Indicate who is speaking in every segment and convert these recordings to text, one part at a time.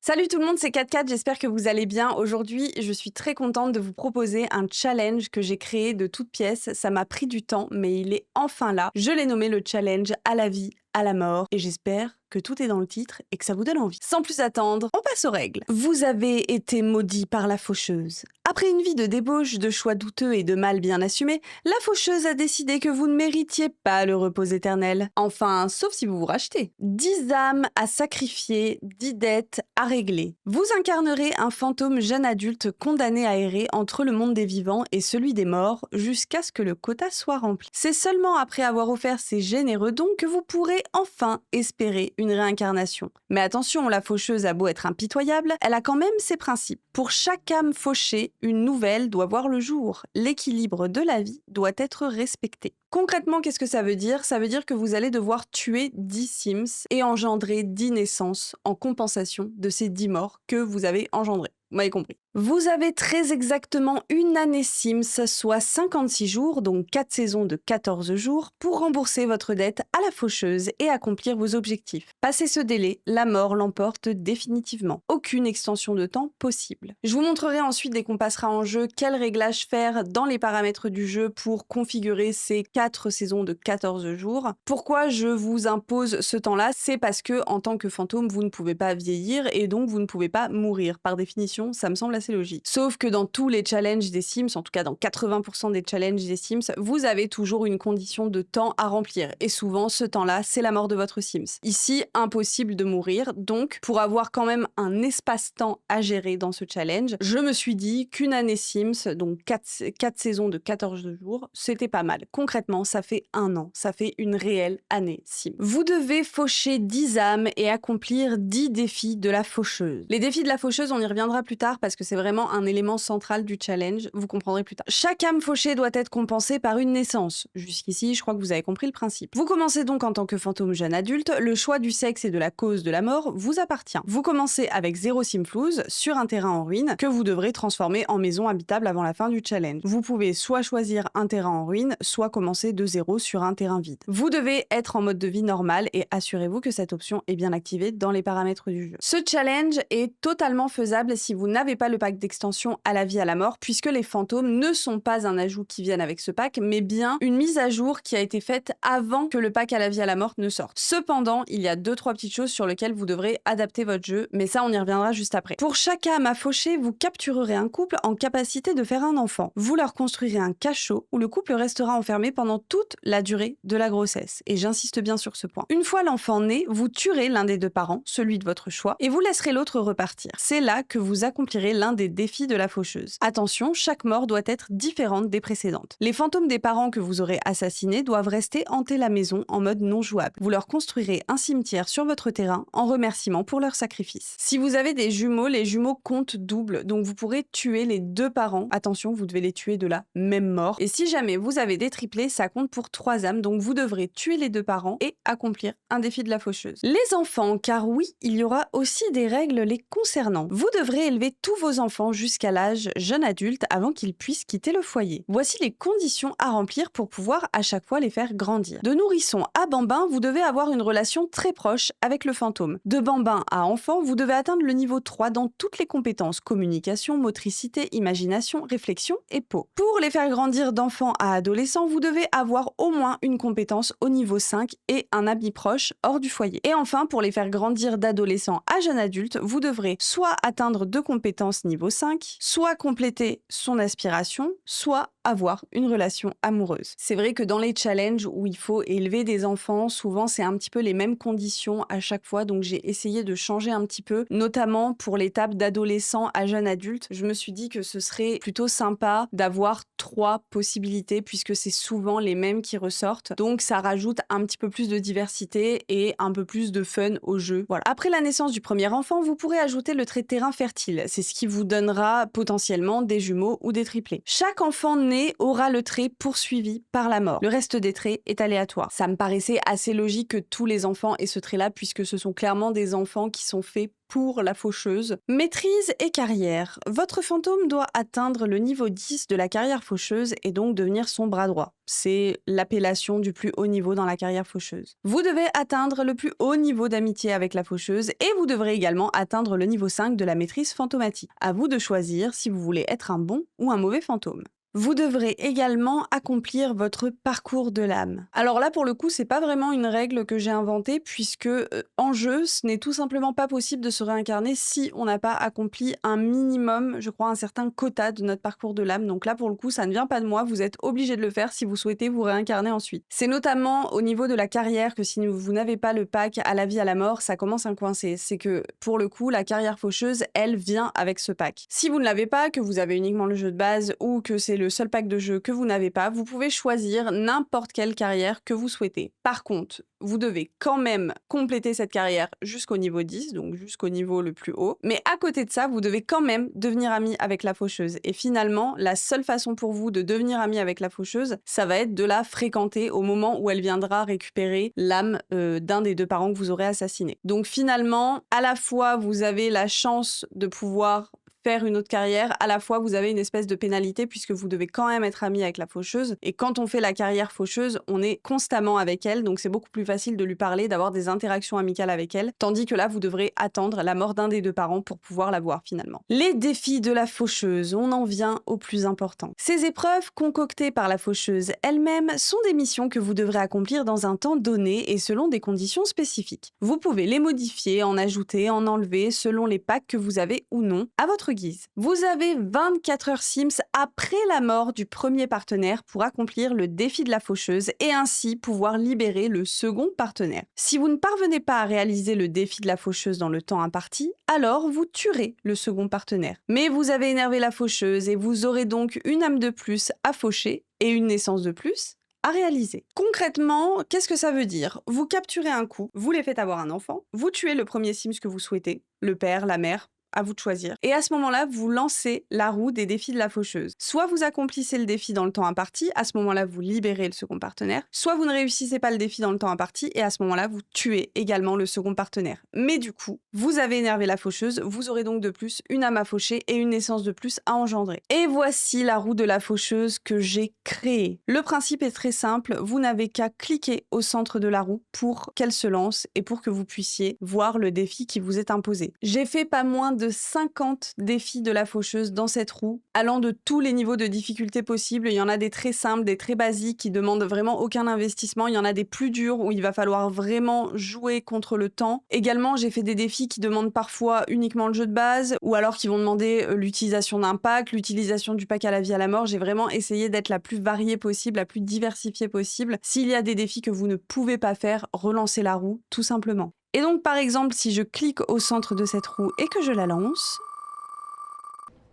Speaker 1: Salut tout le monde, c'est 4 j'espère que vous allez bien. Aujourd'hui, je suis très contente de vous proposer un challenge que j'ai créé de toutes pièces. Ça m'a pris du temps, mais il est enfin là. Je l'ai nommé le challenge à la vie, à la mort, et j'espère que tout est dans le titre et que ça vous donne envie. Sans plus attendre, on passe aux règles. Vous avez été maudit par la faucheuse. Après une vie de débauche, de choix douteux et de mal bien assumés, la faucheuse a décidé que vous ne méritiez pas le repos éternel. Enfin, sauf si vous vous rachetez. 10 âmes à sacrifier, 10 dettes à régler. Vous incarnerez un fantôme jeune adulte condamné à errer entre le monde des vivants et celui des morts jusqu'à ce que le quota soit rempli. C'est seulement après avoir offert ces généreux dons que vous pourrez enfin espérer une réincarnation. Mais attention, la faucheuse a beau être impitoyable, elle a quand même ses principes. Pour chaque âme fauchée, une nouvelle doit voir le jour. L'équilibre de la vie doit être respecté. Concrètement, qu'est-ce que ça veut dire? Ça veut dire que vous allez devoir tuer 10 Sims et engendrer 10 naissances en compensation de ces 10 morts que vous avez engendrés. Vous m'avez compris. Vous avez très exactement une année Sims, soit 56 jours, donc 4 saisons de 14 jours, pour rembourser votre dette à la faucheuse et accomplir vos objectifs. Passé ce délai, la mort l'emporte définitivement. Aucune extension de temps possible. Je vous montrerai ensuite dès qu'on passera en jeu quels réglages faire dans les paramètres du jeu pour configurer ces 4 saisons de 14 jours. Pourquoi je vous impose ce temps-là? C'est parce que en tant que fantôme, vous ne pouvez pas vieillir et donc vous ne pouvez pas mourir. Par définition, ça me semble assez logique. Sauf que dans tous les challenges des Sims, en tout cas dans 80% des challenges des Sims, vous avez toujours une condition de temps à remplir. Et souvent, ce temps-là, c'est la mort de votre Sims. Ici, impossible de mourir. Donc, pour avoir quand même un espace-temps à gérer dans ce challenge, je me suis dit qu'une année Sims, donc 4 saisons de 14 jours, c'était pas mal. Concrètement, ça fait un an. Ça fait une réelle année Sims. Vous devez faucher 10 âmes et accomplir 10 défis de la faucheuse. Les défis de la faucheuse, on y reviendra plus tard parce que c'est vraiment un élément central du challenge, vous comprendrez plus tard. Chaque âme fauchée doit être compensée par une naissance. Jusqu'ici, je crois que vous avez compris le principe. Vous commencez donc en tant que fantôme jeune adulte, le choix du sexe et de la cause de la mort vous appartient. Vous commencez avec 0 Simflouz sur un terrain en ruine que vous devrez transformer en maison habitable avant la fin du challenge. Vous pouvez soit choisir un terrain en ruine, soit commencer de 0 sur un terrain vide. Vous devez être en mode de vie normal et assurez-vous que cette option est bien activée dans les paramètres du jeu. Ce challenge est totalement faisable si vous n'avez pas le pack d'extension à la vie à la mort, puisque les fantômes ne sont pas un ajout qui vienne avec ce pack, mais bien une mise à jour qui a été faite avant que le pack à la vie à la mort ne sorte. Cependant, il y a 2-3 petites choses sur lesquelles vous devrez adapter votre jeu, mais ça on y reviendra juste après. Pour chaque âme à faucher, vous capturerez un couple en capacité de faire un enfant. Vous leur construirez un cachot où le couple restera enfermé pendant toute la durée de la grossesse, et j'insiste bien sur ce point. Une fois l'enfant né, vous tuerez l'un des deux parents, celui de votre choix, et vous laisserez l'autre repartir. C'est là que vous accomplirez l'un des défis de la faucheuse. Attention, chaque mort doit être différente des précédentes. Les fantômes des parents que vous aurez assassinés doivent rester hanter la maison en mode non jouable. Vous leur construirez un cimetière sur votre terrain en remerciement pour leur sacrifice. Si vous avez des jumeaux, les jumeaux comptent double, donc vous pourrez tuer les deux parents. Attention, vous devez les tuer de la même mort. Et si jamais vous avez des triplés, ça compte pour 3 âmes, donc vous devrez tuer les deux parents et accomplir un défi de la faucheuse. Les enfants, car oui, il y aura aussi des règles les concernant. Vous devrez élever tous vos enfants jusqu'à l'âge jeune adulte avant qu'ils puissent quitter le foyer. Voici les conditions à remplir pour pouvoir à chaque fois les faire grandir. De nourrisson à bambin, vous devez avoir une relation très proche avec le fantôme. De bambin à enfant, vous devez atteindre le niveau 3 dans toutes les compétences: communication, motricité, imagination, réflexion et peau. Pour les faire grandir d'enfant à adolescent, vous devez avoir au moins une compétence au niveau 5 et un habit proche hors du foyer. Et enfin, pour les faire grandir d'adolescent à jeune adulte, vous devrez soit atteindre 2 compétences niveau 5, soit compléter son aspiration, soit avoir une relation amoureuse. C'est vrai que dans les challenges où il faut élever des enfants, souvent c'est un petit peu les mêmes conditions à chaque fois, donc j'ai essayé de changer un petit peu, notamment pour l'étape d'adolescent à jeune adulte. Je me suis dit que ce serait plutôt sympa d'avoir 3 possibilités puisque c'est souvent les mêmes qui ressortent, donc ça rajoute un petit peu plus de diversité et un peu plus de fun au jeu. Voilà. Après la naissance du premier enfant, vous pourrez ajouter le trait de terrain fertile. C'est ce qui vous donnera potentiellement des jumeaux ou des triplés. Chaque enfant né aura le trait poursuivi par la mort. Le reste des traits est aléatoire. Ça me paraissait assez logique que tous les enfants aient ce trait-là puisque ce sont clairement des enfants qui sont faits pour la faucheuse. Maîtrise et carrière. Votre fantôme doit atteindre le niveau 10 de la carrière faucheuse et donc devenir son bras droit. C'est l'appellation du plus haut niveau dans la carrière faucheuse. Vous devez atteindre le plus haut niveau d'amitié avec la faucheuse et vous devrez également atteindre le niveau 5 de la maîtrise fantomatique. À vous de choisir si vous voulez être un bon ou un mauvais fantôme. Vous devrez également accomplir votre parcours de l'âme. Alors là, pour le coup, c'est pas vraiment une règle que j'ai inventée puisque en jeu, ce n'est tout simplement pas possible de se réincarner si on n'a pas accompli un minimum, je crois, un certain quota de notre parcours de l'âme. Donc là, pour le coup, ça ne vient pas de moi, vous êtes obligé de le faire si vous souhaitez vous réincarner ensuite. C'est notamment au niveau de la carrière que si vous n'avez pas le pack à la vie, à la mort, ça commence à coincer. C'est que, pour le coup, la carrière faucheuse, elle vient avec ce pack. Si vous ne l'avez pas, que vous avez uniquement le jeu de base ou que c'est le seul pack de jeu que vous n'avez pas, vous pouvez choisir n'importe quelle carrière que vous souhaitez. Par contre, vous devez quand même compléter cette carrière jusqu'au niveau 10, donc jusqu'au niveau le plus haut. Mais à côté de ça, vous devez quand même devenir ami avec la faucheuse. Et finalement, la seule façon pour vous de devenir ami avec la faucheuse, ça va être de la fréquenter au moment où elle viendra récupérer l'âme d'un des deux parents que vous aurez assassiné. Donc finalement, à la fois, vous avez la chance de pouvoir faire une autre carrière, à la fois vous avez une espèce de pénalité puisque vous devez quand même être ami avec la faucheuse et quand on fait la carrière faucheuse, on est constamment avec elle donc c'est beaucoup plus facile de lui parler, d'avoir des interactions amicales avec elle, tandis que là vous devrez attendre la mort d'un des deux parents pour pouvoir la voir finalement. Les défis de la faucheuse, on en vient au plus important. Ces épreuves concoctées par la faucheuse elle-même sont des missions que vous devrez accomplir dans un temps donné et selon des conditions spécifiques. Vous pouvez les modifier, en ajouter, en enlever selon les packs que vous avez ou non à votre guise. Vous avez 24 heures Sims après la mort du premier partenaire pour accomplir le défi de la faucheuse et ainsi pouvoir libérer le second partenaire. Si vous ne parvenez pas à réaliser le défi de la faucheuse dans le temps imparti, alors vous tuerez le second partenaire. Mais vous avez énervé la faucheuse et vous aurez donc une âme de plus à faucher et une naissance de plus à réaliser. Concrètement, qu'est-ce que ça veut dire? Vous capturez un coup, vous les faites avoir un enfant, vous tuez le premier Sims que vous souhaitez, le père, la mère, à vous de choisir. Et à ce moment-là, vous lancez la roue des défis de la faucheuse. Soit vous accomplissez le défi dans le temps imparti, à ce moment-là, vous libérez le second partenaire, soit vous ne réussissez pas le défi dans le temps imparti, et à ce moment-là, vous tuez également le second partenaire. Mais du coup, vous avez énervé la faucheuse, vous aurez donc de plus une âme à faucher et une naissance de plus à engendrer. Et voici la roue de la faucheuse que j'ai créée. Le principe est très simple, vous n'avez qu'à cliquer au centre de la roue pour qu'elle se lance et pour que vous puissiez voir le défi qui vous est imposé. J'ai fait pas moins de 50 défis de la faucheuse dans cette roue, allant de tous les niveaux de difficulté possibles. Il y en a des très simples, des très basiques qui demandent vraiment aucun investissement. Il y en a des plus durs où il va falloir vraiment jouer contre le temps. Également, j'ai fait des défis qui demandent parfois uniquement le jeu de base ou alors qui vont demander l'utilisation d'un pack, l'utilisation du pack à la vie à la mort. J'ai vraiment essayé d'être la plus variée possible, la plus diversifiée possible. S'il y a des défis que vous ne pouvez pas faire, relancez la roue, tout simplement. Et donc par exemple, si je clique au centre de cette roue et que je la lance,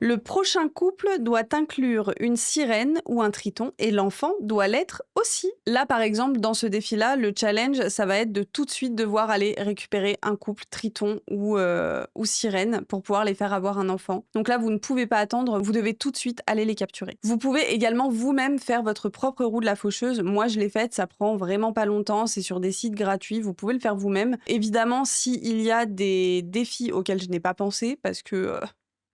Speaker 1: le prochain couple doit inclure une sirène ou un triton et l'enfant doit l'être aussi. Là par exemple, dans ce défi-là, le challenge, ça va être de tout de suite devoir aller récupérer un couple triton ou sirène pour pouvoir les faire avoir un enfant. Donc là, vous ne pouvez pas attendre, vous devez tout de suite aller les capturer. Vous pouvez également vous-même faire votre propre roue de la faucheuse. Moi, je l'ai faite, ça prend vraiment pas longtemps, c'est sur des sites gratuits, vous pouvez le faire vous-même. Évidemment, s'il y a des défis auxquels je n'ai pas pensé, parce que...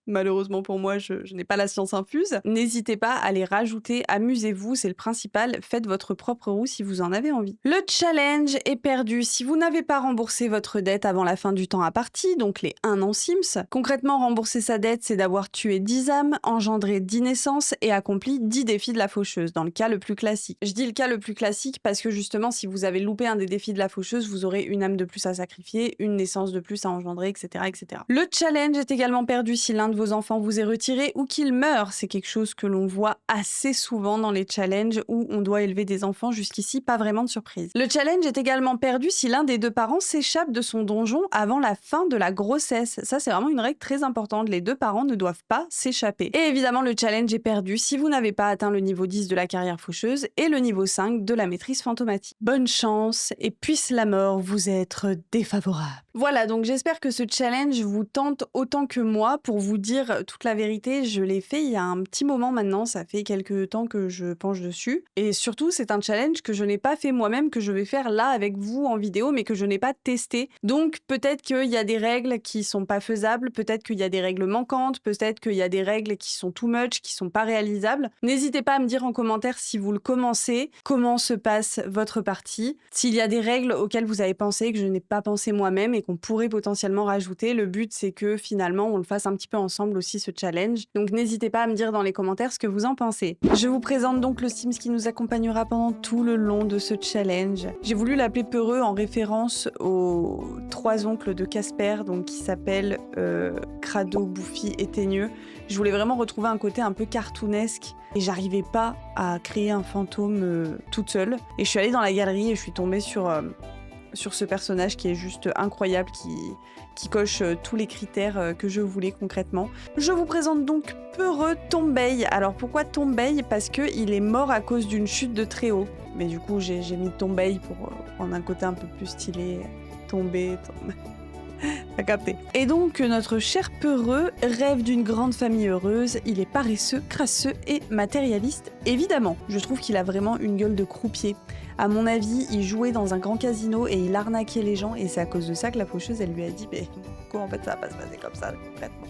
Speaker 1: malheureusement pour moi, je n'ai pas la science infuse. N'hésitez pas à les rajouter, amusez-vous, c'est le principal. Faites votre propre roue si vous en avez envie. Le challenge est perdu si vous n'avez pas remboursé votre dette avant la fin du temps imparti, donc les 1 an Sims. Concrètement, rembourser sa dette, c'est d'avoir tué 10 âmes, engendré 10 naissances et accompli 10 défis de la faucheuse, dans le cas le plus classique. Je dis le cas le plus classique parce que justement, si vous avez loupé un des défis de la faucheuse, vous aurez une âme de plus à sacrifier, une naissance de plus à engendrer, etc. etc. Le challenge est également perdu si l'un de vos enfants vous est retiré ou qu'il meurt. C'est quelque chose que l'on voit assez souvent dans les challenges où on doit élever des enfants. Jusqu'ici, pas vraiment de surprise. Le challenge est également perdu si l'un des deux parents s'échappe de son donjon avant la fin de la grossesse. Ça, c'est vraiment une règle très importante. Les deux parents ne doivent pas s'échapper. Et évidemment, le challenge est perdu si vous n'avez pas atteint le niveau 10 de la carrière faucheuse et le niveau 5 de la maîtrise fantomatique. Bonne chance et puisse la mort vous être défavorable. Voilà, donc j'espère que ce challenge vous tente autant que moi. Pour vous dire toute la vérité, je l'ai fait il y a un petit moment maintenant, ça fait quelques temps que je penche dessus. Et surtout, c'est un challenge que je n'ai pas fait moi-même, que je vais faire là avec vous en vidéo, mais que je n'ai pas testé. Donc peut-être qu'il y a des règles qui sont pas faisables, peut-être qu'il y a des règles manquantes, peut-être qu'il y a des règles qui sont too much, qui sont pas réalisables. N'hésitez pas à me dire en commentaire si vous le commencez, comment se passe votre partie, s'il y a des règles auxquelles vous avez pensé, que je n'ai pas pensé moi-même, qu'on pourrait potentiellement rajouter. Le but, c'est que finalement, on le fasse un petit peu ensemble aussi, ce challenge. Donc n'hésitez pas à me dire dans les commentaires ce que vous en pensez. Je vous présente donc le Sims qui nous accompagnera pendant tout le long de ce challenge. J'ai voulu l'appeler Peureux en référence aux 3 oncles de Casper, donc qui s'appellent Crado, Bouffi et Teigneux. Je voulais vraiment retrouver un côté un peu cartoonesque et j'arrivais pas à créer un fantôme toute seule. Et je suis allée dans la galerie et je suis tombée sur ce personnage qui est juste incroyable, qui coche tous les critères que je voulais concrètement. Je vous présente donc Peureux Tombey. Alors pourquoi Tombey? Parce qu'il est mort à cause d'une chute de très haut. Mais du coup j'ai mis Tombey pour prendre un côté un peu plus stylé. Tomber. T'as capté. Et donc notre cher Peureux rêve d'une grande famille heureuse. Il est paresseux, crasseux et matérialiste. Évidemment, je trouve qu'il a vraiment une gueule de croupier. À mon avis, il jouait dans un grand casino et il arnaquait les gens et c'est à cause de ça que la faucheuse, elle lui a dit « Mais pourquoi en fait ça va pas se passer comme ça concrètement ?»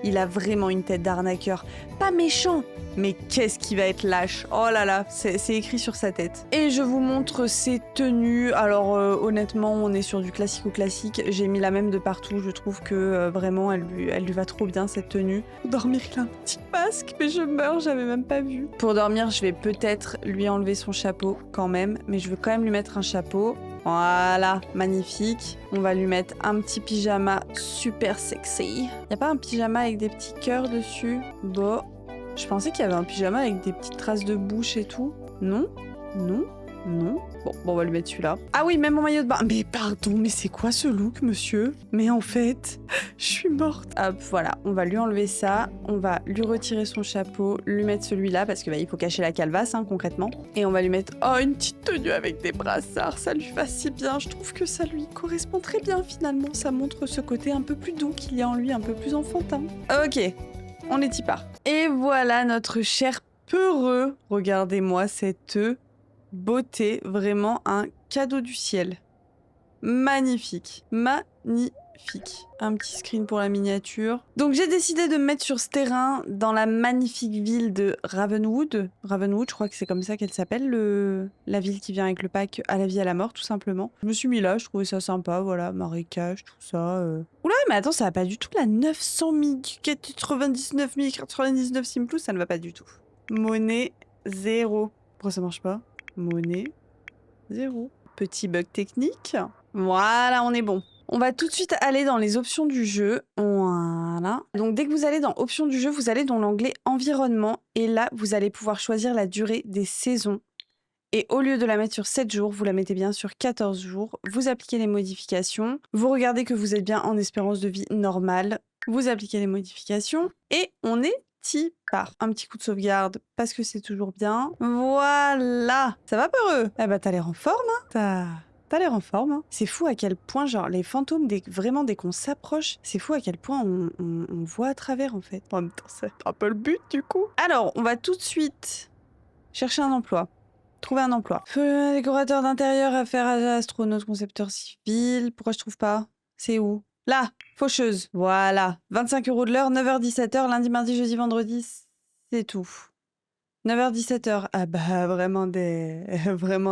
Speaker 1: Il a vraiment une tête d'arnaqueur. Pas méchant, mais qu'est-ce qui va être lâche. Oh là là, c'est écrit sur sa tête. Et je vous montre ses tenues. Alors honnêtement, on est sur du classico-classique. J'ai mis la même de partout. Je trouve que vraiment, elle lui va trop bien cette tenue. Pour dormir, il a un petit masque, mais je meurs, j'avais même pas vu. Pour dormir, je vais peut-être lui enlever son chapeau quand même, mais je veux quand même lui mettre un chapeau. Voilà, magnifique. On va lui mettre un petit pyjama super sexy. Y a pas un pyjama avec des petits cœurs dessus? Bon, je pensais qu'il y avait un pyjama avec des petites traces de bouche et tout. Non, non, non. Bon, on va lui mettre celui-là. Ah oui, même mon maillot de bain. Mais pardon, mais c'est quoi ce look, monsieur? Mais en fait, je suis morte. Hop, voilà, on va lui enlever ça. On va lui retirer son chapeau, lui mettre celui-là, parce que il faut cacher la calvasse, hein, concrètement. Et on va lui mettre, oh, une petite tenue avec des brassards. Ça lui va si bien. Je trouve que ça lui correspond très bien, finalement. Ça montre ce côté un peu plus doux qu'il y a en lui, un peu plus enfantin. Ok, on est y part. Et voilà notre cher Peureux. Regardez-moi cette beauté, vraiment un cadeau du ciel. Magnifique, magnifique. Un petit screen pour la miniature. Donc j'ai décidé de me mettre sur ce terrain dans la magnifique ville de Ravenwood. Ravenwood, je crois que c'est comme ça qu'elle s'appelle, la ville qui vient avec le pack à la vie à la mort, tout simplement. Je me suis mis là, je trouvais ça sympa, voilà, marécage, tout ça. Oula, mais attends, ça va pas du tout la 900 099 099 Simplus, ça ne va pas du tout. Monnaie 0. Pourquoi ça marche pas? Monnaie 0. Petit bug technique. Voilà, on est bon. On va tout de suite aller dans les options du jeu. Voilà. Donc dès que vous allez dans options du jeu, vous allez dans l'onglet environnement et là, vous allez pouvoir choisir la durée des saisons. Et au lieu de la mettre sur 7 jours, vous la mettez bien sur 14 jours. Vous appliquez les modifications. Vous regardez que vous êtes bien en espérance de vie normale. Vous appliquez les modifications et on est part. Un petit coup de sauvegarde parce que c'est toujours bien. Voilà. Ça va, Peureux? Eh bah t'as l'air en forme, hein? T'as l'air en forme, hein? C'est fou à quel point, genre, les fantômes, vraiment, dès qu'on s'approche, c'est fou à quel point on voit à travers, en fait. En même temps, c'est un peu le but, du coup. Alors, on va tout de suite chercher un emploi. Trouver un emploi. Décorateur d'intérieur, affaires astronaute, concepteur civil. Pourquoi je trouve pas? C'est où? Là, faucheuse. Voilà. 25 € de l'heure, 9h-17h, lundi, mardi, jeudi, vendredi, c'est tout. 9h-17h. Ah bah vraiment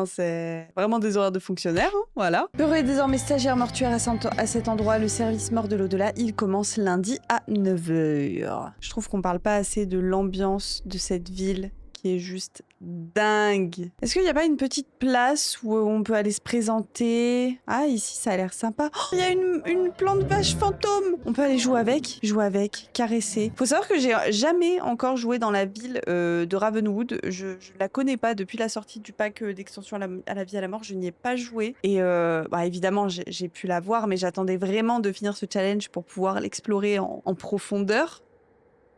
Speaker 1: c'est vraiment des horaires de fonctionnaire, hein, voilà. Peureux est désormais stagiaire mortuaire à cet endroit. Le service mort de l'au-delà, il commence lundi à 9h. Je trouve qu'on parle pas assez de l'ambiance de cette ville qui est juste dingue. Est-ce qu'il n'y a pas une petite place où on peut aller se présenter? Ah, ici, ça a l'air sympa. Oh, il y a une plante vache fantôme. On peut aller jouer avec, caresser. Faut savoir que j'ai jamais encore joué dans la ville de Ravenwood. Je la connais pas depuis la sortie du pack d'extension à la vie à la mort. Je n'y ai pas joué. Et bah, évidemment, j'ai pu la voir, mais j'attendais vraiment de finir ce challenge pour pouvoir l'explorer en profondeur.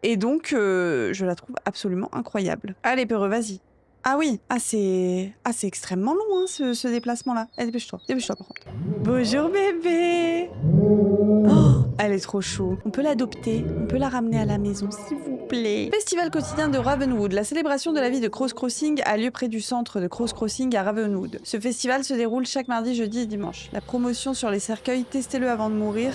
Speaker 1: Et donc, je la trouve absolument incroyable. Allez, Peureux, vas-y. Ah oui, c'est extrêmement long, hein, ce déplacement-là. Eh, dépêche-toi par contre. Bonjour bébé. Oh, elle est trop chou. On peut l'adopter, on peut la ramener à la maison, s'il vous plaît. Festival quotidien de Ravenwood. La célébration de la vie de Cross Crossing a lieu près du centre de Cross Crossing à Ravenwood. Ce festival se déroule chaque mardi, jeudi et dimanche. La promotion sur les cercueils, testez-le avant de mourir.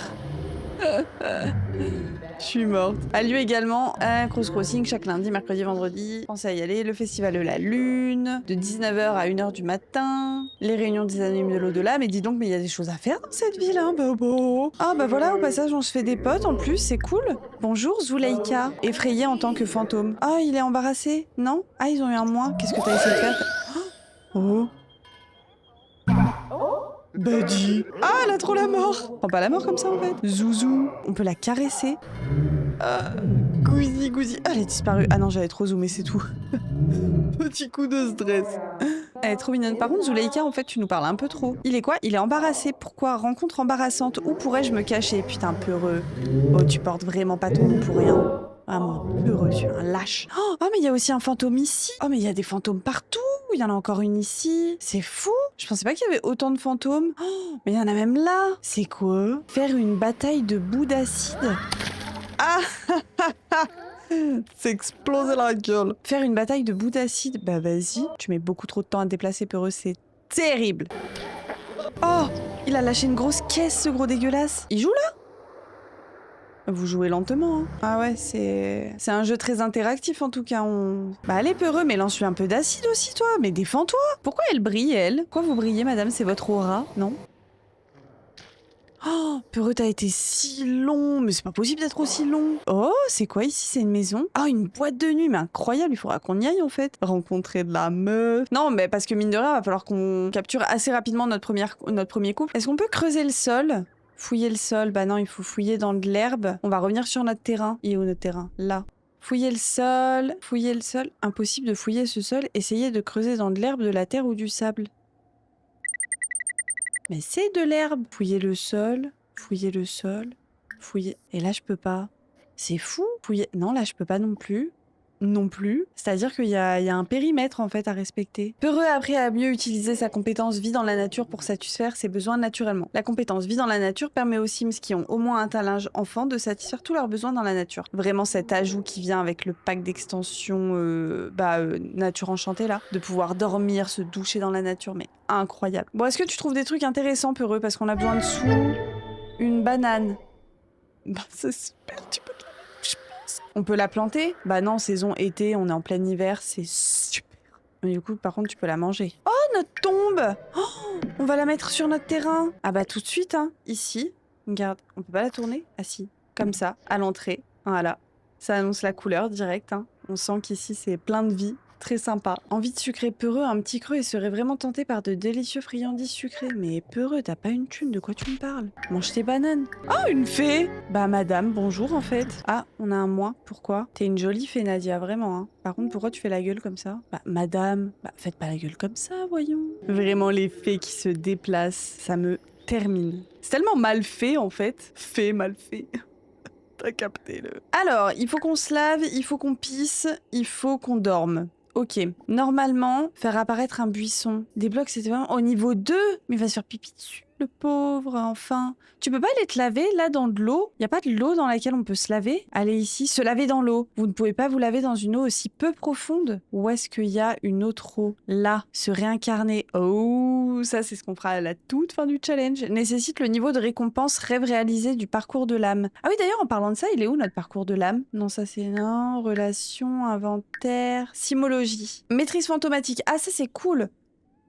Speaker 1: Je suis morte. A lieu également un Cross Crossing chaque lundi, mercredi, vendredi. Pensez à y aller. Le festival de la Lune, de 19h à 1h du matin. Les réunions des anonymes de l'au-delà. Mais dis donc, mais il y a des choses à faire dans cette ville, hein, Bobo. Ah bah voilà, au passage, on se fait des potes en plus, c'est cool. Bonjour, Zuleika. Effrayée en tant que fantôme. Ah, il est embarrassé. Non? Ah, ils ont eu un mois. Qu'est-ce que t'as essayé de faire? Oh. Buddy. Ah, elle a trop la mort. Prends pas la mort comme ça en fait. Zouzou. On peut la caresser. Gouzi. Ah, elle est disparue. Ah non, j'avais trop zoomé, c'est tout. Petit coup de stress. Elle est trop mignonne. Par contre, Zuleika, en fait, tu nous parles un peu trop. Il est quoi? Il est embarrassé. Pourquoi? Rencontre embarrassante. Où pourrais-je me cacher? Putain, peureux. Oh, tu portes vraiment pas ton nom pour rien. Ah, mon peureux, tu es un lâche. Oh, mais il y a aussi un fantôme ici. Oh, mais il y a des fantômes partout. Il y en a encore une ici. C'est fou. Je pensais pas qu'il y avait autant de fantômes. Oh, mais il y en a même là. C'est quoi? Faire une bataille de bouts d'acide. Ah c'est explosé la gueule. Faire une bataille de bouts d'acide. Bah vas-y. Tu mets beaucoup trop de temps à te déplacer, peureux. C'est terrible. Oh, il a lâché une grosse caisse, ce gros dégueulasse. Il joue là? Vous jouez lentement, hein. Ah ouais, c'est un jeu très interactif en tout cas. Bah allez peureux, mais lance-lui un peu d'acide aussi toi. Mais défends-toi. Pourquoi elle brille elle? Pourquoi vous brillez madame? C'est votre aura? Non? Oh, peureux, t'as été si long. Mais c'est pas possible d'être aussi long. Oh, c'est quoi ici? C'est une maison? Ah, une boîte de nuit. Mais incroyable, il faudra qu'on y aille en fait. Rencontrer de la meuf. Non, mais parce que mine de rien, va falloir qu'on capture assez rapidement notre premier couple. Est-ce qu'on peut creuser le sol? Fouiller le sol? Bah non, il faut fouiller dans de l'herbe. On va revenir sur notre terrain. Il est où notre terrain? Là. Fouiller le sol. Fouiller le sol. Impossible de fouiller ce sol. Essayez de creuser dans de l'herbe, de la terre ou du sable. Mais c'est de l'herbe. Fouiller le sol. Fouiller le sol. Fouiller... Et là, je peux pas. C'est fou. Fouiller... Non, là, je peux pas non plus. Non plus. C'est-à-dire qu'il y a un périmètre, en fait, à respecter. Peureux a appris à mieux utiliser sa compétence vie dans la nature pour satisfaire ses besoins naturellement. La compétence vie dans la nature permet aux Sims qui ont au moins un talent enfant de satisfaire tous leurs besoins dans la nature. Vraiment cet ajout qui vient avec le pack d'extension nature enchantée, là. De pouvoir dormir, se doucher dans la nature, mais incroyable. Bon, est-ce que tu trouves des trucs intéressants, Peureux? Parce qu'on a besoin de sous. Une banane. Bah, c'est super, tu peux... On peut la planter? Bah non, saison été, on est en plein hiver, c'est super. Mais du coup, par contre, tu peux la manger. Oh, notre tombe! Oh, on va la mettre sur notre terrain. Ah bah tout de suite, hein. Ici, regarde, on peut pas la tourner? Ah si, comme ça, à l'entrée. Voilà, ça annonce la couleur directe, hein. On sent qu'ici, c'est plein de vie. Très sympa. Envie de sucrer peureux, un petit creux et serait vraiment tenté par de délicieux friandises sucrées. Mais peureux, t'as pas une thune, de quoi tu me parles? Mange tes bananes. Oh, une fée! Bah madame, bonjour en fait. Ah, on a un moi, pourquoi? T'es une jolie fée Nadia, vraiment, hein. Par contre, pourquoi tu fais la gueule comme ça? Bah madame, bah faites pas la gueule comme ça, voyons. Vraiment les fées qui se déplacent, ça me termine. C'est tellement mal fait en fait. Fait, mal fait. T'as capté le... Alors, il faut qu'on se lave, il faut qu'on pisse, il faut qu'on dorme. Ok, normalement, faire apparaître un buisson. Des blocs, c'était vraiment au niveau 2. Mais il va se faire pipi dessus, le pauvre, enfin. Tu peux pas aller te laver, là, dans de l'eau? Y a pas de l'eau dans laquelle on peut se laver? Allez ici, se laver dans l'eau. Vous ne pouvez pas vous laver dans une eau aussi peu profonde? Où est-ce qu'il y a une autre eau? Là, se réincarner. Oh, ça, c'est ce qu'on fera à la toute fin du challenge. Nécessite le niveau de récompense rêve réalisé du parcours de l'âme. Ah oui, d'ailleurs, en parlant de ça, il est où notre parcours de l'âme? Non, ça c'est non. Relation, inventaire, simologie. Maîtrise fantomatique. Ah, ça c'est cool.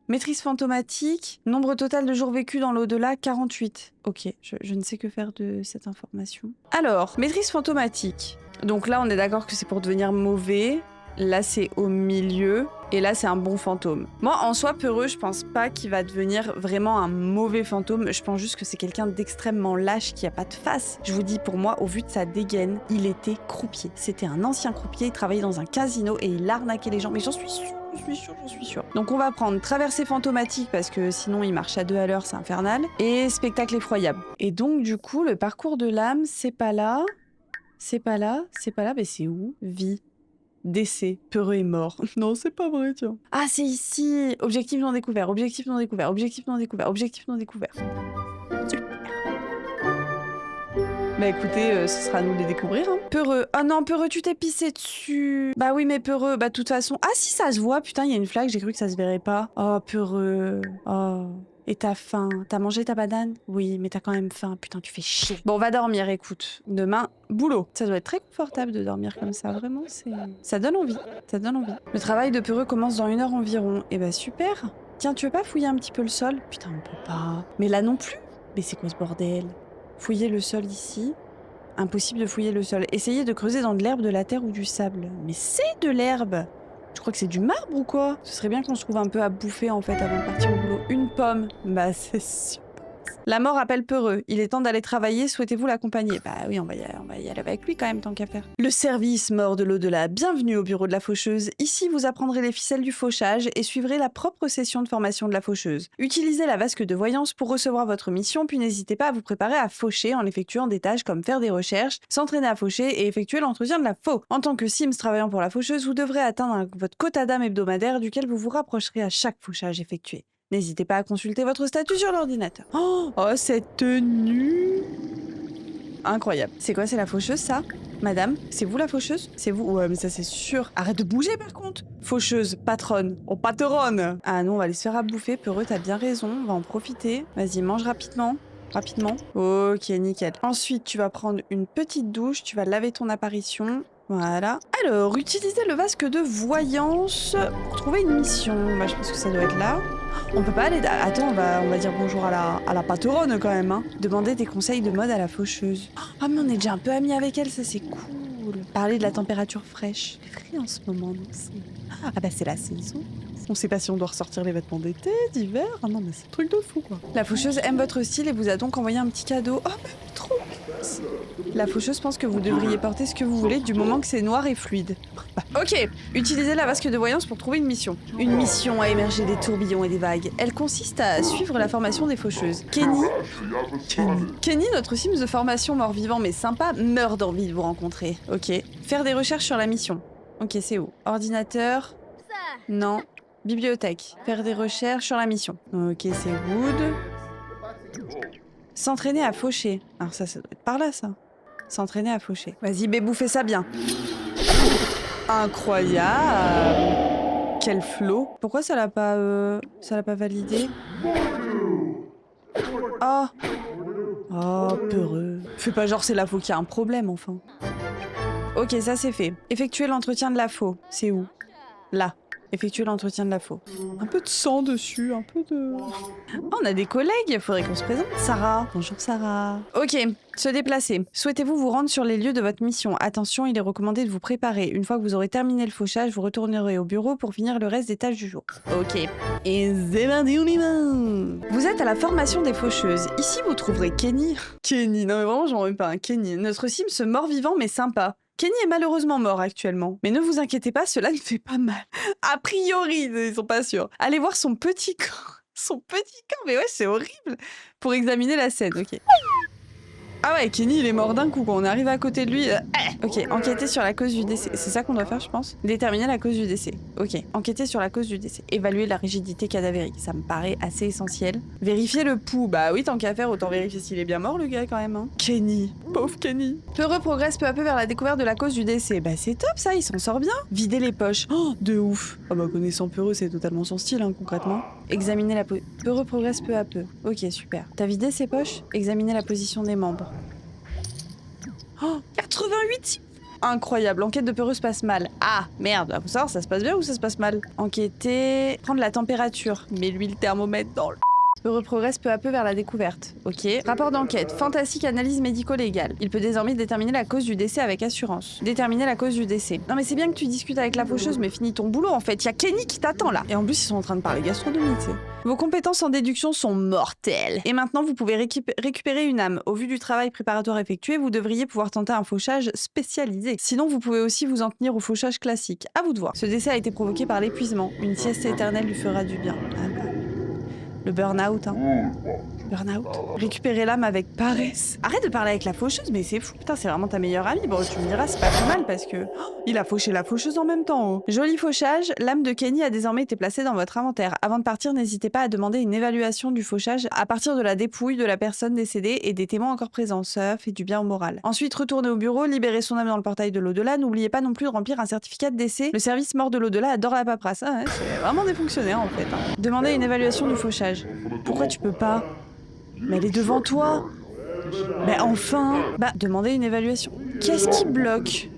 Speaker 1: Maîtrise fantomatique, nombre total de jours vécus dans l'au-delà, 48. Ok, je ne sais que faire de cette information. Alors, maîtrise fantomatique. Donc là, on est d'accord que c'est pour devenir mauvais. Là, c'est au milieu. Et là, c'est un bon fantôme. Moi, en soi, peureux, je pense pas qu'il va devenir vraiment un mauvais fantôme. Je pense juste que c'est quelqu'un d'extrêmement lâche qui a pas de face. Je vous dis, pour moi, au vu de sa dégaine, il était croupier. C'était un ancien croupier, il travaillait dans un casino et il arnaquait les gens. Mais j'en suis sûre. Donc on va prendre traversée fantomatique parce que sinon il marche à 2 à l'heure, c'est infernal. Et spectacle effroyable. Et donc du coup, le parcours de l'âme, c'est pas là. C'est pas là, mais c'est où? Vie. Décès. Peureux est mort. Non, c'est pas vrai, tiens. Ah, c'est ici. Objectif non découvert, objectif non découvert, objectif non découvert, objectif non découvert. Super. Bah écoutez, ce sera à nous de les découvrir. Hein. Peureux. Oh non, Peureux, tu t'es pissé dessus. Bah oui, mais Peureux, bah de toute façon... Ah si, ça se voit. Putain, il y a une flaque, j'ai cru que ça se verrait pas. Oh, Peureux. Oh... Et t'as faim. T'as mangé ta banane? Oui, mais t'as quand même faim. Putain, tu fais chier. Bon, on va dormir, écoute. Demain, boulot. Ça doit être très confortable de dormir comme ça, vraiment. Ça donne envie. Ça donne envie. Le travail de Peureux commence dans 1 heure environ. Eh bah super. Tiens, tu veux pas fouiller un petit peu le sol? Putain, on peut pas. Mais là non plus. Mais c'est quoi ce bordel? Fouiller le sol ici. Impossible de fouiller le sol. Essayez de creuser dans de l'herbe, de la terre ou du sable. Mais c'est de l'herbe! Je crois que c'est du marbre ou quoi? Ce serait bien qu'on se trouve un peu à bouffer en fait avant de partir au boulot. Une pomme. Bah c'est super. La mort appelle Peureux. Il est temps d'aller travailler. Souhaitez-vous l'accompagner? Bah oui, on va y aller avec lui quand même, tant qu'à faire. Le service mort de l'au-delà. Bienvenue au bureau de la faucheuse. Ici, vous apprendrez les ficelles du fauchage et suivrez la propre session de formation de la faucheuse. Utilisez la vasque de voyance pour recevoir votre mission, puis n'hésitez pas à vous préparer à faucher en effectuant des tâches comme faire des recherches, s'entraîner à faucher et effectuer l'entretien de la faux. En tant que Sims travaillant pour la faucheuse, vous devrez atteindre votre quota d'âme hebdomadaire duquel vous vous rapprocherez à chaque fauchage effectué. N'hésitez pas à consulter votre statut sur l'ordinateur. Oh, cette tenue! Incroyable. C'est quoi, c'est la faucheuse, ça? Madame, c'est vous la faucheuse? C'est vous? Ouais, mais ça c'est sûr. Arrête de bouger par contre! Faucheuse, patronne, on patronne! Ah non, on va aller se faire à bouffer. Peureux, t'as bien raison, on va en profiter. Vas-y, mange rapidement. Rapidement. Ok, nickel. Ensuite, tu vas prendre une petite douche, tu vas laver ton apparition. Voilà. Alors, utilisez le vasque de voyance pour trouver une mission. Bah, je pense que ça doit être là. On peut pas aller... Attends, on va dire bonjour à la patronne quand même. Hein. Demander des conseils de mode à la faucheuse. Ah, mais on est déjà un peu amis avec elle, ça c'est cool. Parler de la température fraîche. C'est frais en ce moment, non? Ah bah c'est la saison. On sait pas si on doit ressortir les vêtements d'été, d'hiver. Ah non, mais c'est un truc de fou, quoi. La faucheuse aime votre style et vous a donc envoyé un petit cadeau. Oh, mais trop classe. La faucheuse pense que vous devriez porter ce que vous voulez du moment que c'est noir et fluide. Ok, utilisez la vasque de voyance pour trouver une mission. Une mission à émerger des tourbillons et des vagues. Elle consiste à suivre la formation des faucheuses. Kenny, notre Sims de formation mort-vivant mais sympa, meurt d'envie de vous rencontrer. Ok. Faire des recherches sur la mission. Ok, c'est où? Ordinateur? Non. Bibliothèque. Faire des recherches sur la mission. Ok, c'est Wood. S'entraîner à faucher. Alors ça doit être par là, ça. S'entraîner à faucher. Vas-y, bébou, fais ça bien. Incroyable. Quel flow. Pourquoi ça l'a pas validé? Oh. Oh, peureux. Fais pas genre c'est la faux qui a un problème, enfin. Ok, ça c'est fait. Effectuer l'entretien de la faux. C'est où? Là. Effectuer l'entretien de la faux. Un peu de sang dessus, un peu de... Oh, on a des collègues, faudrait qu'on se présente. Sarah. Bonjour Sarah. Ok, se déplacer. Souhaitez-vous vous rendre sur les lieux de votre mission? Attention, il est recommandé de vous préparer. Une fois que vous aurez terminé le fauchage, vous retournerez au bureau pour finir le reste des tâches du jour. Ok. Et c'est parti, on y va. Vous êtes à la formation des faucheuses. Ici, vous trouverez Kenny. Kenny, non mais vraiment, j'en veux pas un Kenny. Notre Sims mort-vivant mais sympa. Kenny est malheureusement mort actuellement. Mais ne vous inquiétez pas, cela ne fait pas mal. A priori, ils sont pas sûrs. Allez voir son petit corps. Son petit corps, mais ouais, c'est horrible. Pour examiner la scène, ok. Ah ouais, Kenny, il est mort d'un coup, quand on arrive à côté de lui. Ok, enquêter sur la cause du décès. C'est ça qu'on doit faire, je pense. Déterminer la cause du décès. Ok, enquêter sur la cause du décès. Évaluer la rigidité cadavérique. Ça me paraît assez essentiel. Vérifier le pouls. Bah oui, tant qu'à faire, autant vérifier s'il est bien mort, le gars, quand même. Hein. Kenny. Pauvre Kenny. Peureux progresse peu à peu vers la découverte de la cause du décès. Bah c'est top, ça, il s'en sort bien. Vider les poches. Oh, de ouf. Ah bah connaissant Peureux, c'est totalement son style, hein, concrètement. Examiner la position. Peureux progresse peu à peu. Ok, super. T'as vidé ses poches? Examiner la position des membres. Oh, 88. Incroyable, l'enquête de Peureux se passe mal. Ah, merde, faut savoir, ça se passe bien ou ça se passe mal? Enquêter... Prendre la température. Mets-lui le thermomètre dans le... Peureux progresse peu à peu vers la découverte. Ok. Rapport d'enquête. Fantastique analyse médico-légale. Il peut désormais déterminer la cause du décès avec assurance. Déterminer la cause du décès. Non mais c'est bien que tu discutes avec la faucheuse, mais finis ton boulot en fait. Y a Kenny qui t'attend là. Et en plus, ils sont en train de parler gastronomie, tu sais. Vos compétences en déduction sont mortelles. Et maintenant, vous pouvez récupérer une âme. Au vu du travail préparatoire effectué, vous devriez pouvoir tenter un fauchage spécialisé. Sinon, vous pouvez aussi vous en tenir au fauchage classique. À vous de voir. Ce décès a été provoqué par l'épuisement. Une sieste éternelle lui fera du bien. Ah bah. Le burn-out, hein. Burn-out. Récupérer l'âme avec paresse. Arrête de parler avec la faucheuse, mais c'est fou. Putain, c'est vraiment ta meilleure amie. Bon, tu me diras, c'est pas plus mal parce que il a fauché la faucheuse en même temps. Oh. Joli fauchage. L'âme de Kenny a désormais été placée dans votre inventaire. Avant de partir, n'hésitez pas à demander une évaluation du fauchage à partir de la dépouille de la personne décédée et des témoins encore présents. Ça fait du bien au moral. Ensuite, retournez au bureau, libérez son âme dans le portail de l'au-delà. N'oubliez pas non plus de remplir un certificat de décès. Le service mort de l'au-delà adore la paperasse. Ah ouais, c'est vraiment des fonctionnaires en fait. Hein. Demandez une évaluation du fauchage. Pourquoi tu peux pas? Mais elle est devant toi. Mais enfin. Bah, demandez une évaluation. Qu'est-ce qui bloque?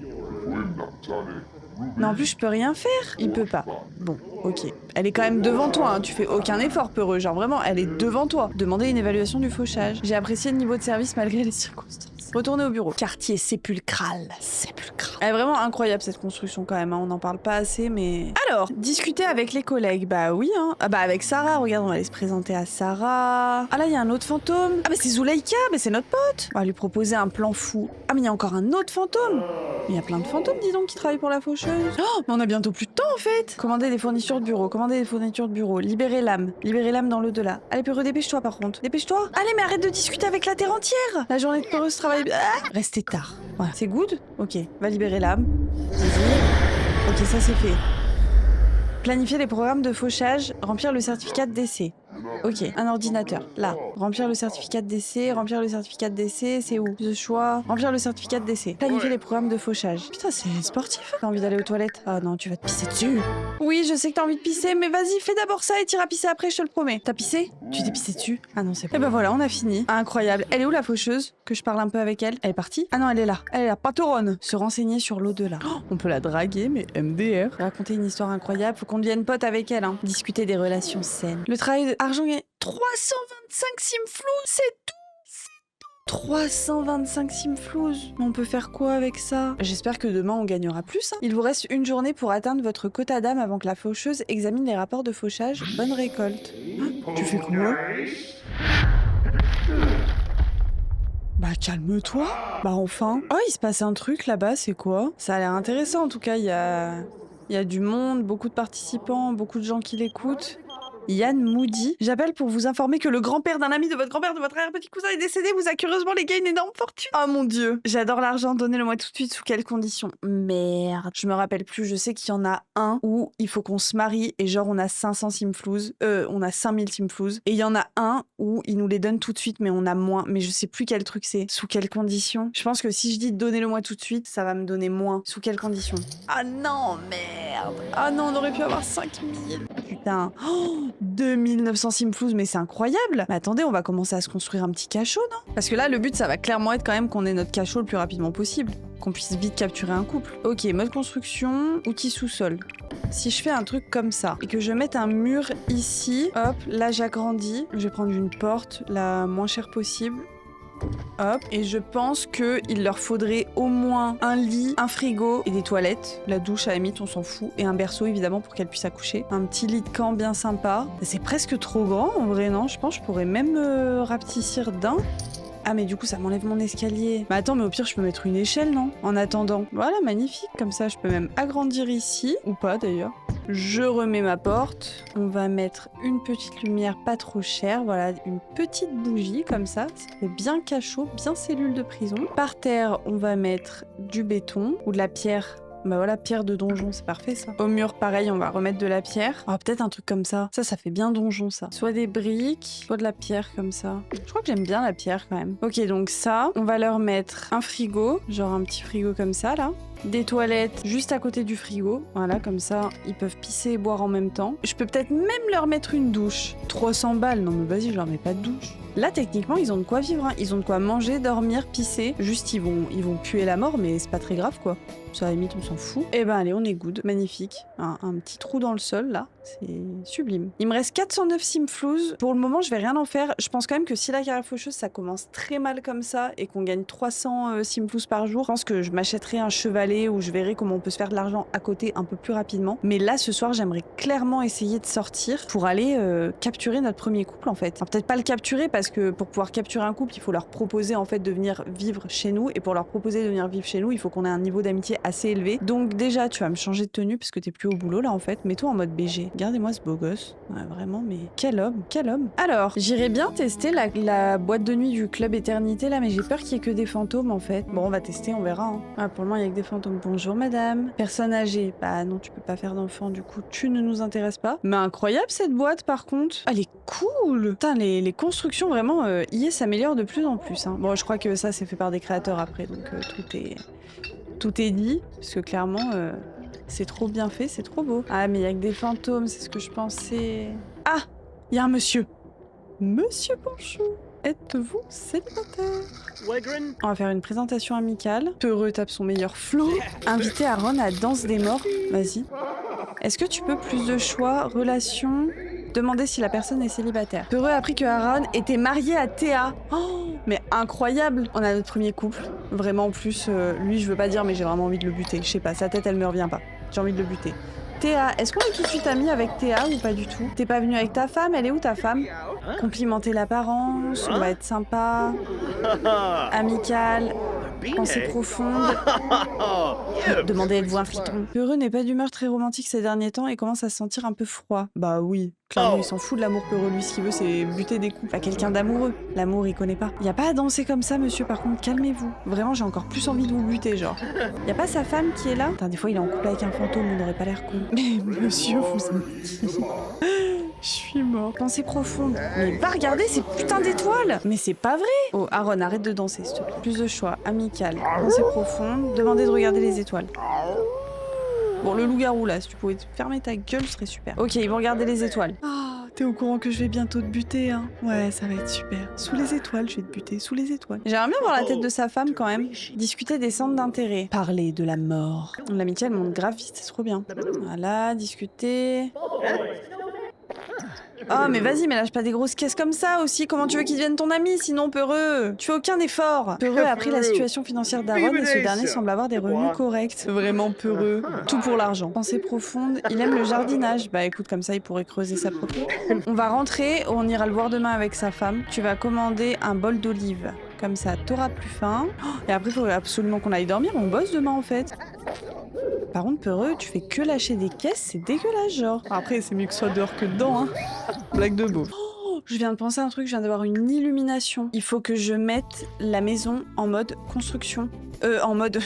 Speaker 1: Mais en plus, je peux rien faire. Il peut pas. Bon, ok. Elle est quand même devant toi, hein. Tu fais aucun effort, peureux. Genre vraiment, elle est devant toi. Demandez une évaluation du fauchage. J'ai apprécié le niveau de service malgré les circonstances. Retournez au bureau. Quartier sépulcral. Sépulcral. Elle est vraiment incroyable cette construction quand même, hein. On n'en parle pas assez, mais... Alors, discuter avec les collègues. Bah oui, hein. Ah bah avec Sarah, regarde, on va aller se présenter à Sarah. Ah là, il y a un autre fantôme. Ah bah c'est Zuleika, mais c'est notre pote. On va lui proposer un plan fou. Ah mais il y a encore un autre fantôme. Il y a plein de fantômes, dis donc, qui travaillent pour la faucheuse. Oh, mais on a bientôt plus de temps, en fait. Commandez des fournitures de bureau, commandez des fournitures de bureau. Libérez l'âme dans l'au-delà. Allez, Peureux, dépêche-toi, par contre. Dépêche-toi. Allez, mais arrête de discuter avec la terre entière. La journée de Peureuse travaille... Ah, restez tard. Voilà, c'est good. Ok, va libérer l'âme. Vas-y. Ok, ça, c'est fait. Planifier les programmes de fauchage, remplir le certificat de décès. Ok, un ordinateur. Là, remplir le certificat de décès, c'est où? The choix, remplir le certificat de décès. Planifier les programmes de fauchage. Putain, c'est sportif. T'as envie d'aller aux toilettes? Ah non, tu vas te pisser dessus. Oui, je sais que t'as envie de pisser, mais vas-y, fais d'abord ça et t'iras pisser après, je te le promets. T'as pissé? Tu t'es pissé dessus? Ah non, c'est pas. Et ben voilà, on a fini. Ah, incroyable. Elle est où la faucheuse? Que je parle un peu avec elle. Elle est partie? Ah non, elle est là. Elle est là. Patronne. Se renseigner sur l'au-delà. Oh, on peut la draguer, mais MDR. Raconter une histoire incroyable. Faut qu'on devienne pote avec elle, hein. Discuter des relations saines. Le travail de argent gagné. 325 simflouz, c'est tout. 325 simflouz. On peut faire quoi avec ça? J'espère que demain on gagnera plus. Hein. Il vous reste une journée pour atteindre votre quota d'âme avant que la faucheuse examine les rapports de fauchage. Bonne récolte. Ah, tu fais quoi? Bah calme-toi. Bah enfin. Oh, il se passe un truc là-bas, c'est quoi? Ça a l'air intéressant en tout cas, il y a du monde, beaucoup de participants, beaucoup de gens qui l'écoutent. Yann Moody. J'appelle pour vous informer que le grand-père d'un ami de votre grand-père, de votre arrière-petit cousin est décédé, vous a curieusement légué une énorme fortune. Oh mon dieu. J'adore l'argent, donnez-le-moi tout de suite, sous quelles conditions? Merde. Je me rappelle plus, je sais qu'il y en a un où il faut qu'on se marie et genre on a 500 simflouz, on a 5000 simflouz. Et il y en a un où il nous les donne tout de suite mais on a moins. Mais je sais plus quel truc c'est. Sous quelles conditions? Je pense que si je dis donnez-le-moi tout de suite, ça va me donner moins. Sous quelles conditions? Ah non, merde. Ah non, on aurait pu avoir 5000. Putain. Oh, 2900 simflouz, mais c'est incroyable. Mais attendez, on va commencer à se construire un petit cachot, non? Parce que là, le but, ça va clairement être quand même qu'on ait notre cachot le plus rapidement possible. Qu'on puisse vite capturer un couple. Ok, mode construction, outils sous-sol. Si je fais un truc comme ça, et que je mette un mur ici, hop, là j'agrandis. Je vais prendre une porte, la moins chère possible. Hop, et je pense qu'il leur faudrait au moins un lit, un frigo et des toilettes. La douche, à la limite, on s'en fout. Et un berceau, évidemment, pour qu'elle puisse accoucher. Un petit lit de camp bien sympa. C'est presque trop grand, en vrai, non? Je pense que je pourrais même rapetissir d'un. Ah mais du coup ça m'enlève mon escalier. Mais attends, mais au pire je peux mettre une échelle, non? En attendant. Voilà, magnifique. Comme ça je peux même agrandir ici. Ou pas d'ailleurs. Je remets ma porte. On va mettre une petite lumière pas trop chère. Voilà, une petite bougie comme ça. Ça fait bien cachot, bien cellule de prison. Par terre, on va mettre du béton ou de la pierre. Bah voilà, pierre de donjon, c'est parfait ça. Au mur, pareil, on va remettre de la pierre. Oh, peut-être un truc comme ça. Ça fait bien donjon ça. Soit des briques, soit de la pierre comme ça. Je crois que j'aime bien la pierre quand même. Ok, donc ça, on va leur mettre un frigo, genre un petit frigo comme ça là. Des toilettes juste à côté du frigo. Voilà, comme ça, ils peuvent pisser et boire en même temps. Je peux peut-être même leur mettre une douche. 300 balles, non mais vas-y, je leur mets pas de douche. Là, techniquement, ils ont de quoi vivre. Hein. Ils ont de quoi manger, dormir, pisser. Juste, ils vont puer la mort, mais c'est pas très grave, quoi. Ça, à la limite, on s'en fout. Eh ben, allez, on est good. Magnifique. Un petit trou dans le sol, là. C'est sublime. Il me reste 409 simflouz. Pour le moment, je vais rien en faire. Je pense quand même que si la carrière faucheuse, ça commence très mal comme ça et qu'on gagne 300 simflouz par jour, je pense que je m'achèterai un chevalet ou je verrai comment on peut se faire de l'argent à côté un peu plus rapidement. Mais là, ce soir, j'aimerais clairement essayer de sortir pour aller capturer notre premier couple, en fait. Peut-être pas le capturer parce parce que pour pouvoir capturer un couple, il faut leur proposer en fait de venir vivre chez nous. Et pour leur proposer de venir vivre chez nous, il faut qu'on ait un niveau d'amitié assez élevé. Donc déjà, tu vas me changer de tenue parce que t'es plus au boulot là en fait. Mets-toi en mode BG. Regardez-moi ce beau gosse. Ouais, vraiment, mais quel homme, quel homme. Alors, j'irais bien tester la boîte de nuit du club Éternité là, mais j'ai peur qu'il y ait que des fantômes en fait. Bon, on va tester, on verra. Hein. Ah, pour le moment, il y a que des fantômes. Bonjour madame. Personne âgée. Bah non, tu peux pas faire d'enfant, du coup, tu ne nous intéresses pas. Mais incroyable cette boîte par contre. Elle est cool. Putain, les constructions vraiment, IA s'améliore de plus en plus. Hein. Bon, je crois que ça c'est fait par des créateurs après, donc tout est dit, parce que clairement, c'est trop bien fait, c'est trop beau. Ah, mais il y a que des fantômes, c'est ce que je pensais. Ah, il y a un monsieur. Monsieur Ponchou, êtes-vous célibataire? On va faire une présentation amicale. Peureux tape son meilleur flow. Inviter Aaron à Danse des Morts. Vas-y. Est-ce que tu peux plus de choix, relation, demander si la personne est célibataire. Peureux a appris que Aaron était marié à Théa. Oh, mais incroyable. On a notre premier couple. Vraiment, en plus, lui, je veux pas dire, mais j'ai vraiment envie de le buter. Je sais pas, sa tête, elle me revient pas. J'ai envie de le buter. Théa, est-ce qu'on est tout de suite amis avec Théa ou pas du tout? T'es pas venu avec ta femme? Elle est où ta femme? Complimenter l'apparence, on va être sympa, amical, pensée profonde. Demandez êtes-vous un fliton? Peureux n'est pas d'humeur très romantique ces derniers temps et commence à se sentir un peu froid. Bah oui, clairement il s'en fout de l'amour peureux, lui ce qu'il veut c'est buter des coups. Pas quelqu'un d'amoureux, l'amour il connaît pas. Y a pas à danser comme ça monsieur, par contre calmez-vous. Vraiment j'ai encore plus envie de vous buter genre. Y a pas sa femme qui est là? Putain, des fois il est en couple avec un fantôme, on n'aurait pas l'air con. Mais monsieur vous êtes... Je suis mort. Pensée profonde. Mais va regarder ces putains d'étoiles. Mais c'est pas vrai. Oh, Aaron, arrête de danser, s'il te plaît. Plus de choix. Amical. Pensée profonde. Demandez de regarder les étoiles. Bon, le loup-garou, là, si tu pouvais fermer ta gueule, ce serait super. Ok, ils vont regarder les étoiles. Ah, t'es au courant que je vais bientôt te buter, hein? Ouais, ça va être super. Sous les étoiles, je vais te buter. Sous les étoiles. J'aimerais bien voir la tête de sa femme, quand même. Discuter des centres d'intérêt. Parler de la mort. L'amitié, elle monte grave vite, c'est trop bien. Voilà, discuter... Oh mais vas-y, mais lâche pas des grosses caisses comme ça aussi. Comment tu veux qu'il devienne ton ami sinon, Peureux? Tu fais aucun effort. Peureux a appris la situation financière d'Aaron et ce dernier semble avoir des revenus corrects. Vraiment Peureux. Tout pour l'argent. Pensée profonde. Il aime le jardinage. Bah écoute, comme ça il pourrait creuser sa propriété. On va rentrer, on ira le voir demain avec sa femme. Tu vas commander un bol d'olive. Comme ça, t'auras plus faim. Et après, il faut absolument qu'on aille dormir. On bosse demain en fait. Par contre, Peureux, tu fais que lâcher des caisses, c'est dégueulasse, genre. Après, c'est mieux que ce soit dehors que dedans, hein. Blague de beau. Oh, je viens de penser à un truc, je viens d'avoir une illumination. Il faut que je mette la maison en mode construction. En mode...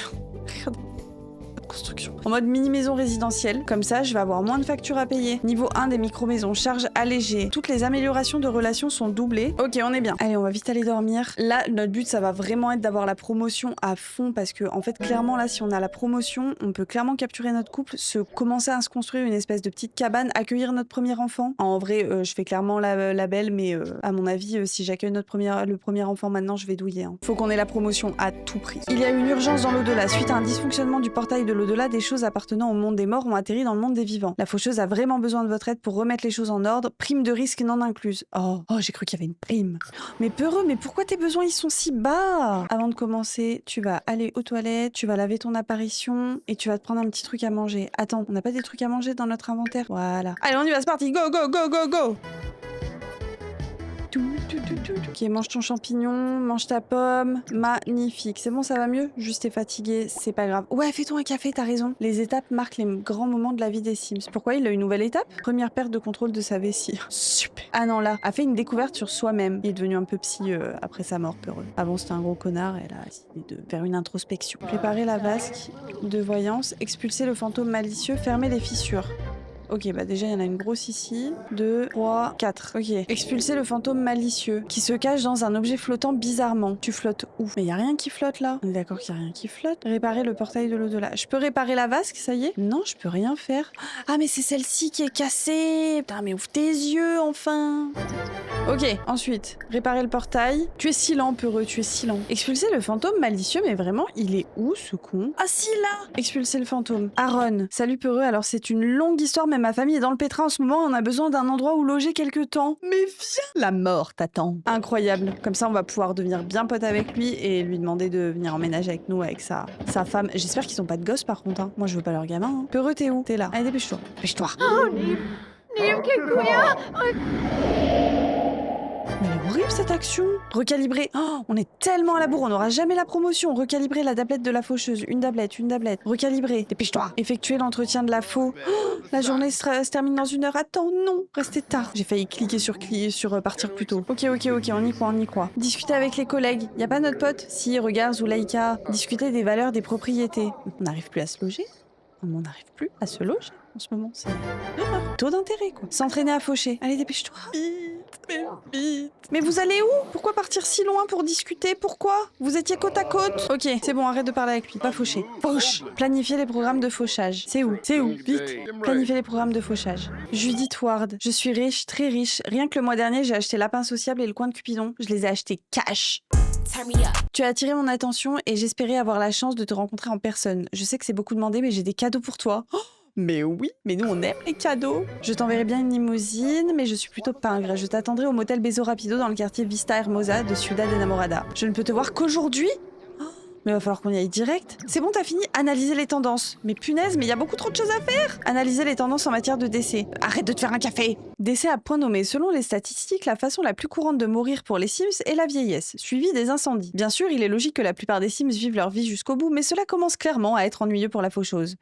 Speaker 1: construction. En mode mini-maison résidentielle. Comme ça, je vais avoir moins de factures à payer. Niveau 1 des micro-maisons, charge allégée. Toutes les améliorations de relations sont doublées. Ok, on est bien. Allez, on va vite aller dormir. Là, notre but, ça va vraiment être d'avoir la promotion à fond parce que, en fait, clairement, là, si on a la promotion, on peut clairement capturer notre couple, commencer à se construire une espèce de petite cabane, accueillir notre premier enfant. En vrai, je fais clairement la belle, mais à mon avis, si j'accueille le premier enfant maintenant, je vais douiller. Hein. Faut qu'on ait la promotion à tout prix. Il y a une urgence dans l'au-delà. Suite à un dysfonctionnement du portail de l'au-delà, des choses appartenant au monde des morts ont atterri dans le monde des vivants. La faucheuse a vraiment besoin de votre aide pour remettre les choses en ordre. Prime de risque non incluse. Oh, j'ai cru qu'il y avait une prime. Mais Peureux, mais pourquoi tes besoins ils sont si bas? Avant de commencer, tu vas aller aux toilettes, tu vas laver ton apparition et tu vas te prendre un petit truc à manger. Attends, on n'a pas des trucs à manger dans notre inventaire? Voilà. Allez, on y va, c'est parti. Go, go, go, go, go. Ok, mange ton champignon, mange ta pomme. Magnifique. C'est bon, ça va mieux? Juste t'es fatigué, c'est pas grave. Ouais, fais-toi un café, t'as raison. Les étapes marquent les grands moments de la vie des Sims. Pourquoi il a une nouvelle étape? Première perte de contrôle de sa vessie. Super. Ah non, là, a fait une découverte sur soi-même. Il est devenu un peu psy après sa mort, Peureux. Avant, c'était un gros connard, elle a décidé de faire une introspection. Préparer la vasque de voyance, expulser le fantôme malicieux, fermer les fissures. Ok, bah déjà, il y en a une grosse ici. 2, 3, 4. Ok. Expulser le fantôme malicieux qui se cache dans un objet flottant bizarrement. Tu flottes où? Mais il y a rien qui flotte là. On est d'accord qu'il y a rien qui flotte. Réparer le portail de l'au-delà. Je peux réparer la vasque, ça y est? Non, je peux rien faire. Ah, mais c'est celle-ci qui est cassée. Putain, mais ouvre tes yeux, enfin. Ok, ensuite, réparer le portail. Tu es si lent, Peureux, tu es si lent. Expulser le fantôme malicieux, mais vraiment, il est où, ce con? Ah si, là! Expulser le fantôme. Aaron. Salut, Peureux, alors c'est une longue histoire, mais ma famille est dans le pétrin en ce moment, on a besoin d'un endroit où loger quelque temps. Mais viens! La mort t'attend. Incroyable. Comme ça, on va pouvoir devenir bien pote avec lui et lui demander de venir emménager avec nous, avec sa femme. J'espère qu'ils ont pas de gosses, par contre, hein. Moi, je veux pas leur gamin, hein. Peureux, t'es où? T'es là. Allez, dépêche-toi. Dépêche-toi. Mais elle est horrible cette action. Recalibrer. Oh, on est tellement à la bourre, on n'aura jamais la promotion. Recalibrer la tablette de la faucheuse. Une tablette. Recalibrer. Dépêche-toi. Effectuer l'entretien de la faux. Oh, la journée se termine dans 1 heure. Attends, non. Restez tard. J'ai failli cliquer sur partir plus tôt. Ok, on y croit. Discuter avec les collègues. Y a pas notre pote? Si, regarde, Zoulaïka. Discuter des valeurs des propriétés. On n'arrive plus à se loger. On n'arrive plus à se loger en ce moment. C'est l'horreur. Taux d'intérêt, quoi. S'entraîner à faucher. Allez, dépêche-toi. Vite. Mais vous allez où? Pourquoi partir si loin pour discuter? Pourquoi? Vous étiez côte à côte. Ok, c'est bon, arrête de parler avec lui. Pas faucher. Fauche. Planifier les programmes de fauchage. C'est où? Vite. Planifier les programmes de fauchage. Judith Ward. Je suis riche, très riche. Rien que le mois dernier, j'ai acheté Lapin Sociable et le coin de Cupidon. Je les ai achetés cash. Tu as attiré mon attention et j'espérais avoir la chance de te rencontrer en personne. Je sais que c'est beaucoup demandé, mais j'ai des cadeaux pour toi. Oh, mais oui, mais nous on aime les cadeaux. Je t'enverrai bien une limousine, mais je suis plutôt pingre. Je t'attendrai au motel Beso Rapido dans le quartier Vista Hermosa de Ciudad Enamorada. Je ne peux te voir qu'aujourd'hui. Mais va falloir qu'on y aille direct. C'est bon, t'as fini? Analyser les tendances. Mais punaise, mais il y a beaucoup trop de choses à faire. Analyser les tendances en matière de décès. Arrête de te faire un café. Décès à point nommé. Selon les statistiques, la façon la plus courante de mourir pour les Sims est la vieillesse, suivie des incendies. Bien sûr, il est logique que la plupart des Sims vivent leur vie jusqu'au bout, mais cela commence clairement à être ennuyeux pour la faucheuse.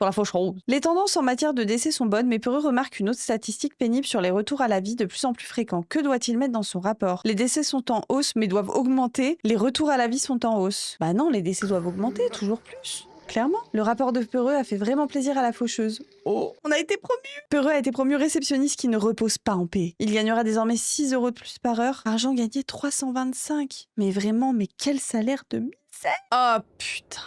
Speaker 1: Les tendances en matière de décès sont bonnes, mais Peureux remarque une autre statistique pénible sur les retours à la vie de plus en plus fréquents. Que doit-il mettre dans son rapport? Les décès sont en hausse, mais doivent augmenter. Les retours à la vie sont en hausse. Bah non, les décès doivent augmenter, toujours plus. Clairement. Le rapport de Peureux a fait vraiment plaisir à la faucheuse. Oh, on a été promu. Peureux a été promu réceptionniste qui ne repose pas en paix. Il gagnera désormais 6 € de plus par heure. Argent gagné 325. Mais vraiment, mais quel salaire de misère. Oh putain.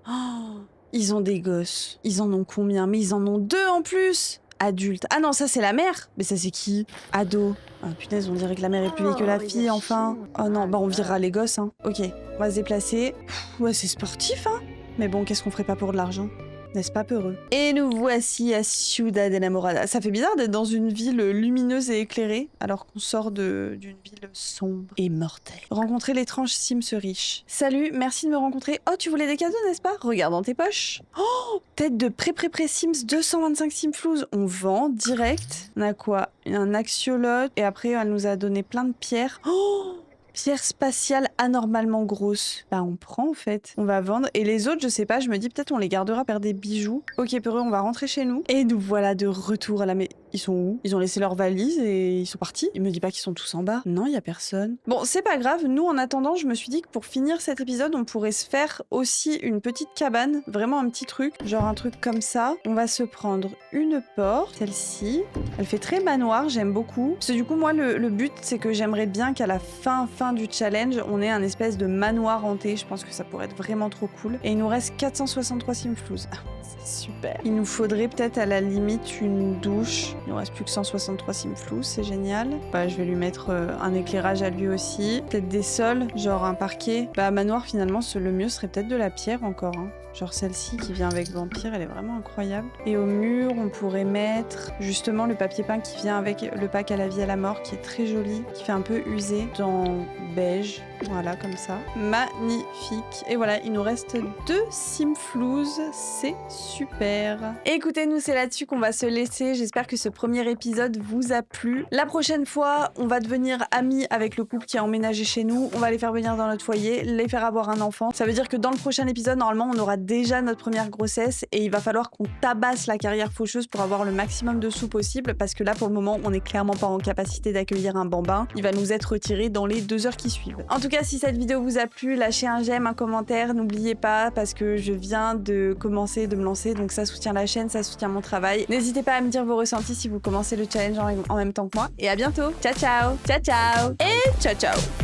Speaker 1: Oh, ils ont des gosses. Ils en ont combien? Mais ils en ont 2 en plus. Adulte. Ah non, ça c'est la mère. Mais ça c'est qui? Ado. Ah punaise, on dirait que la mère est plus vieille que la fille, enfin. Oh non, bah on virera les gosses, hein. Ok, on va se déplacer. Ouais, c'est sportif, hein. Mais bon, qu'est-ce qu'on ferait pas pour de l'argent? N'est-ce pas peureux? Et nous voici à Ciudad Enamorada. Ça fait bizarre d'être dans une ville lumineuse et éclairée, alors qu'on sort d'une ville sombre et mortelle. Rencontrer l'étrange Sims riche. Salut, merci de me rencontrer. Oh, tu voulais des cadeaux, n'est-ce pas? Regarde dans tes poches. Oh, tête de pré Sims, 225 Simflouz. On vend direct. On a quoi? Un axiolote. Et après, elle nous a donné plein de pierres. Oh, pierre spatiale anormalement grosse. Bah on prend en fait. On va vendre. Et les autres, je sais pas, je me dis peut-être on les gardera pour des bijoux. Ok peureux, on va rentrer chez nous. Et nous voilà de retour à la maison. Ils sont où? Ils ont laissé leurs valises et ils sont partis. Il me dit pas qu'ils sont tous en bas. Non, il y a personne. Bon, c'est pas grave. Nous, en attendant, je me suis dit que pour finir cet épisode, on pourrait se faire aussi une petite cabane. Vraiment un petit truc. Genre un truc comme ça. On va se prendre une porte. Celle-ci. Elle fait très manoir. J'aime beaucoup. Parce que du coup, moi, le but, c'est que j'aimerais bien qu'à la fin du challenge, on ait un espèce de manoir hanté. Je pense que ça pourrait être vraiment trop cool. Et il nous reste 463 Simflouz. C'est super. Il nous faudrait peut-être à la limite une douche. Il nous reste plus que 163 Simflouz, c'est génial. Bah, je vais lui mettre un éclairage à lui aussi. Peut-être des sols, genre un parquet. Bah, manoir, finalement, le mieux serait peut-être de la pierre encore. Hein. Genre celle-ci qui vient avec Vampire, elle est vraiment incroyable. Et au mur, on pourrait mettre justement le papier peint qui vient avec le pack à la vie à la mort, qui est très joli, qui fait un peu usé, dans beige. Voilà, comme ça. Magnifique. Et voilà, il nous reste 2 Simflouz. C'est super. Écoutez, nous, c'est là-dessus qu'on va se laisser. J'espère que ce premier épisode vous a plu. La prochaine fois, on va devenir amis avec le couple qui a emménagé chez nous. On va les faire venir dans notre foyer, les faire avoir un enfant. Ça veut dire que dans le prochain épisode, normalement, on aura déjà notre première grossesse et il va falloir qu'on tabasse la carrière faucheuse pour avoir le maximum de sous possible parce que là, pour le moment, on n'est clairement pas en capacité d'accueillir un bambin. Il va nous être retiré dans les 2 heures qui suivent. En tout cas, si cette vidéo vous a plu, lâchez un j'aime, un commentaire, n'oubliez pas parce que je viens de commencer, de me lancer, donc ça soutient la chaîne, ça soutient mon travail. N'hésitez pas à me dire vos ressentis si vous commencez le challenge en même temps que moi. Et à bientôt. Ciao ciao. Ciao ciao. Et ciao ciao.